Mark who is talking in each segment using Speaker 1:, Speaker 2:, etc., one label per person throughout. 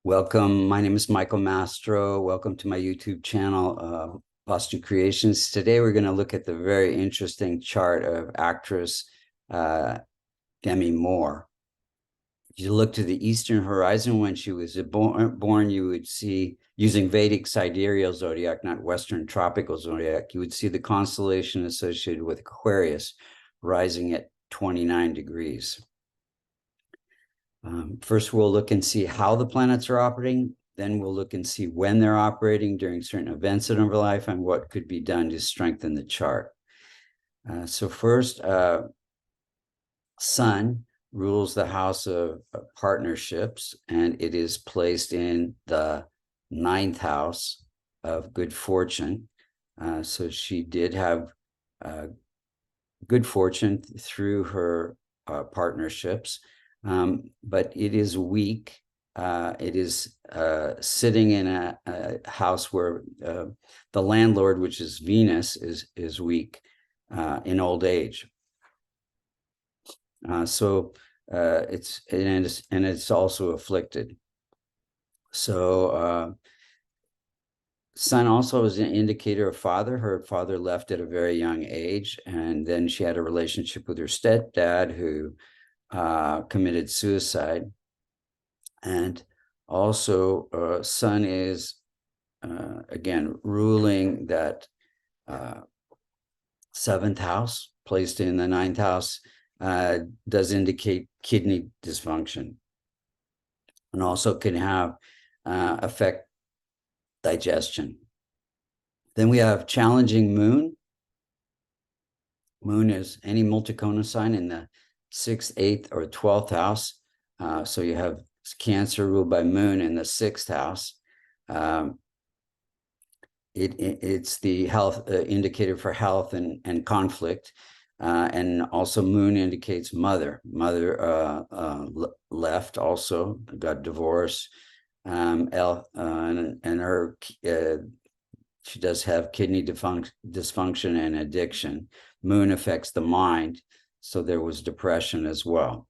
Speaker 1: Welcome. My name is Michael Mastro. Welcome to my YouTube channel, Vastu Creations. Today, we're going to look at the very interesting chart of actress Demi Moore. If you look to the eastern horizon when she was born, you would see, using Vedic sidereal zodiac, not Western tropical zodiac, you would see the constellation associated with Aquarius rising at 29 degrees. First, we'll look and see how the planets are operating. Then we'll look and see when they're operating during certain events in our life and what could be done to strengthen the chart. So first, Sun rules the house of partnerships, and it is placed in the 9th house of good fortune. So she did have good fortune through her partnerships. But it is weak. It is sitting in a house where the landlord, which is Venus, is weak in old age. So it's also afflicted. So Sun also is an indicator of father. Her father left at a very young age, and then she had a relationship with her stepdad, who committed suicide. And also Sun is again ruling that 7th house, placed in the 9th house, does indicate kidney dysfunction, and also can have affect digestion. Then we have challenging moon. Moon is any multicona sign in the 6th, 8th, or 12th house. So you have Cancer ruled by moon in the 6th house. It's the health indicator for health and conflict. And also moon indicates mother. Mother left, also got divorced. And her she does have kidney dysfunction and addiction. Moon affects the mind, so there was depression as well.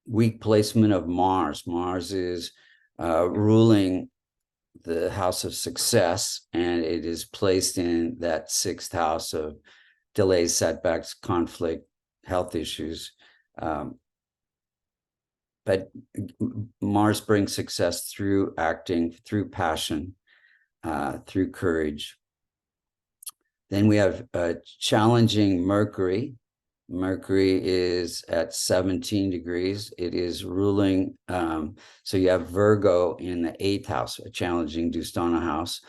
Speaker 1: Weak placement of Mars. Mars is ruling the house of success, and it is placed in that 6th house of delays, setbacks, conflict, health issues. But Mars brings success through acting, through passion, through courage. Then we have challenging Mercury. Mercury is at 17 degrees. It is ruling, so you have Virgo in the 8th house, a challenging Dustana house.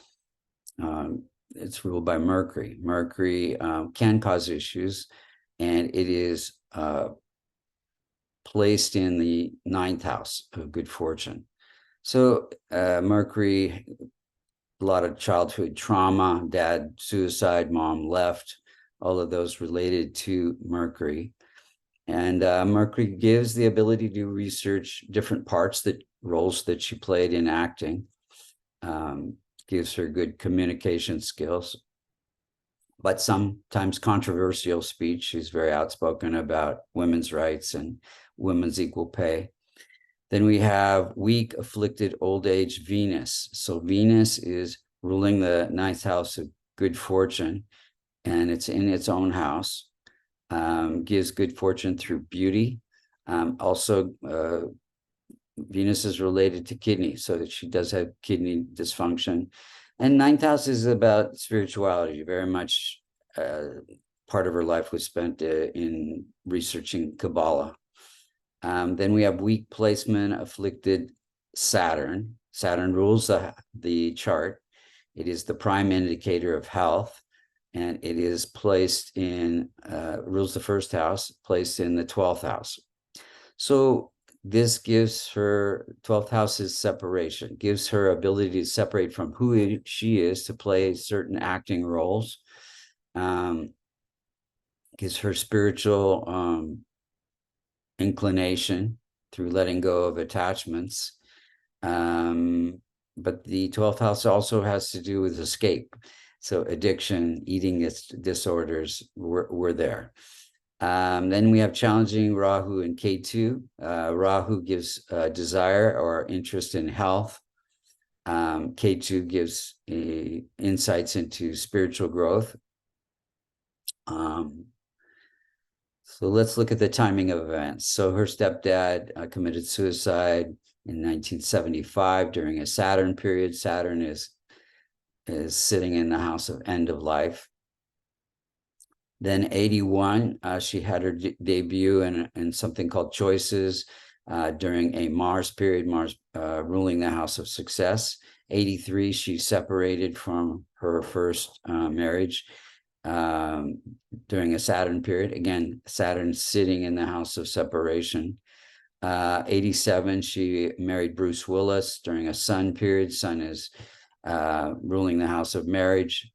Speaker 1: It's ruled by Mercury. Mercury can cause issues, and it is placed in the 9th house of good fortune. So Mercury, a lot of childhood trauma, dad suicide, mom left, all of those related to Mercury. And Mercury gives the ability to research different parts, roles that she played in acting, gives her good communication skills, but sometimes controversial speech. She's very outspoken about women's rights and women's equal pay. Then we have weak, afflicted, old age Venus. So Venus is ruling the 9th house of good fortune, and it's in its own house. Gives good fortune through beauty. Also, Venus is related to kidney, so that she does have kidney dysfunction. And 9th house is about spirituality. Very much part of her life was spent in researching Kabbalah. Then we have weak placement, afflicted Saturn. Saturn rules the chart. It is the prime indicator of health, and it is placed in, rules the 1st house, placed in the 12th house. So this gives her, 12th house's separation, gives her ability to separate from who she is to play certain acting roles, gives her spiritual inclination through letting go of attachments. But the 12th house also has to do with escape. So addiction, eating disorders were there. Then we have challenging Rahu and Ketu. Rahu gives desire or interest in health. Ketu gives insights into spiritual growth. So let's look at the timing of events. So her stepdad committed suicide in 1975 during a Saturn period. Saturn is sitting in the house of end of life. Then 81, she had her debut in something called Choices during a Mars period, Mars ruling the house of success. 83, she separated from her first marriage during a Saturn period. Again, Saturn sitting in the house of separation. 87, she married Bruce Willis during a Sun period. Sun is ruling the house of marriage.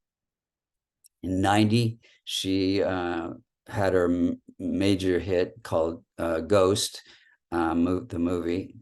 Speaker 1: In 90, she had her major hit called Ghost, the movie,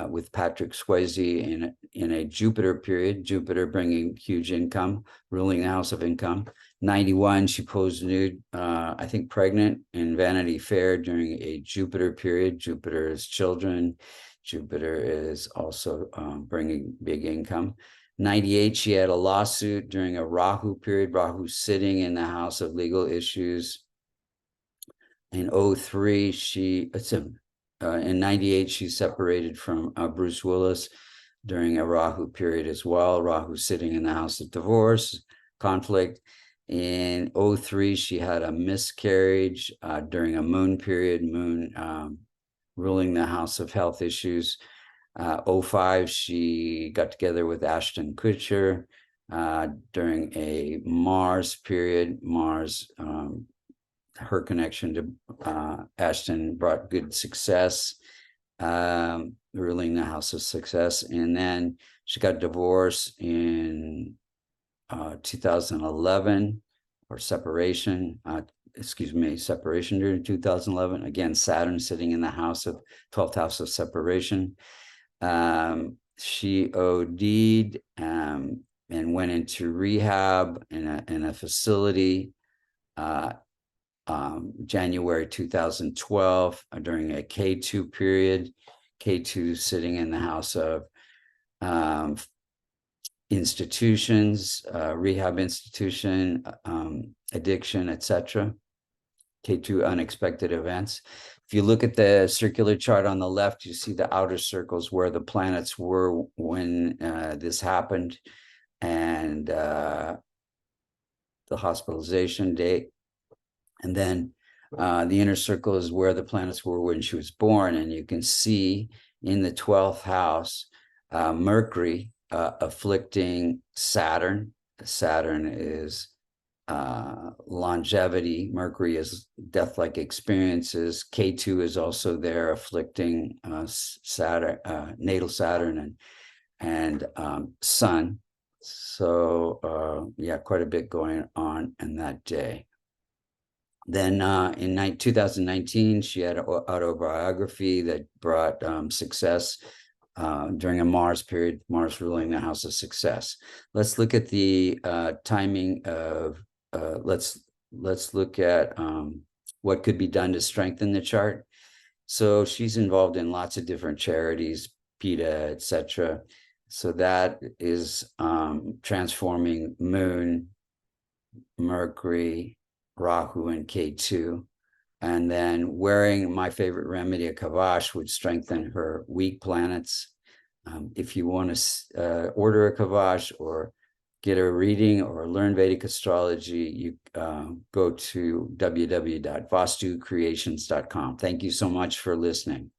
Speaker 1: with Patrick Swayze in a Jupiter period, Jupiter bringing huge income, ruling the house of income. 91, she posed nude, I think pregnant, in Vanity Fair during a Jupiter period. Jupiter is children. Jupiter is also bringing big income. 98, she had a lawsuit during a Rahu period, Rahu sitting in the house of legal issues. In 03, in 98, she separated from Bruce Willis during a Rahu period as well. Rahu sitting in the house of divorce, conflict. In 03, she had a miscarriage during a moon period, moon ruling the house of health issues. 05, she got together with Ashton Kutcher during a Mars period. Mars, her connection to Ashton brought good success, ruling the house of success. And then she got divorced in 2011, or separation, separation during 2011. Again, Saturn sitting in the house of 12th house of separation. She OD'd and went into rehab in a facility January 2012 during a K2 period. K2 sitting in the house of institutions, rehab institution, addiction, etc. K2 unexpected events. If you look at the circular chart on the left, you see the outer circles where the planets were when this happened, and the hospitalization date. And then the inner circle is where the planets were when she was born. And you can see in the 12th house, Mercury afflicting Saturn. Saturn is longevity. Mercury is death-like experiences. K2 is also there afflicting Saturn, natal Saturn and Sun. So yeah, quite a bit going on in that day. Then in 2019, she had an autobiography that brought success during a Mars period, Mars ruling the house of success. Let's look at the timing of, let's look at what could be done to strengthen the chart. So she's involved in lots of different charities, PETA, etc. So that is transforming Moon, Mercury, Rahu, and K2. And then wearing my favorite remedy, a kavash, would strengthen her weak planets. If you want to order a kavash or get a reading or learn Vedic astrology, you go to www.vastucreations.com. Thank you so much for listening.